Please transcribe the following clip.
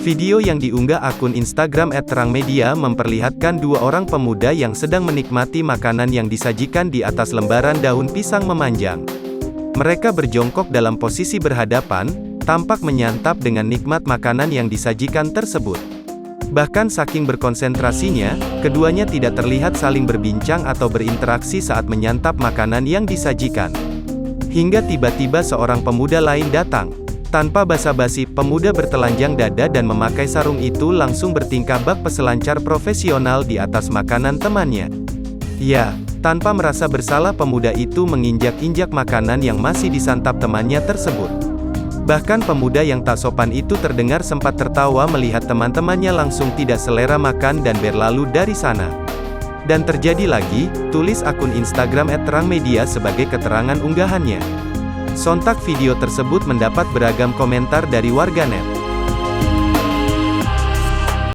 Video yang diunggah akun Instagram @terangmedia memperlihatkan dua orang pemuda yang sedang menikmati makanan yang disajikan di atas lembaran daun pisang memanjang. Mereka berjongkok dalam posisi berhadapan, tampak menyantap dengan nikmat makanan yang disajikan tersebut. Bahkan saking berkonsentrasinya, keduanya tidak terlihat saling berbincang atau berinteraksi saat menyantap makanan yang disajikan. Hingga tiba-tiba seorang pemuda lain datang. Tanpa basa-basi, pemuda bertelanjang dada dan memakai sarung itu langsung bertingkah bak peselancar profesional di atas makanan temannya. Ya, tanpa merasa bersalah pemuda itu menginjak-injak makanan yang masih disantap temannya tersebut. Bahkan pemuda yang tak sopan itu terdengar sempat tertawa melihat teman-temannya langsung tidak selera makan dan berlalu dari sana. Dan terjadi lagi, tulis akun Instagram @terangmedia sebagai keterangan unggahannya. Sontak video tersebut mendapat beragam komentar dari warganet.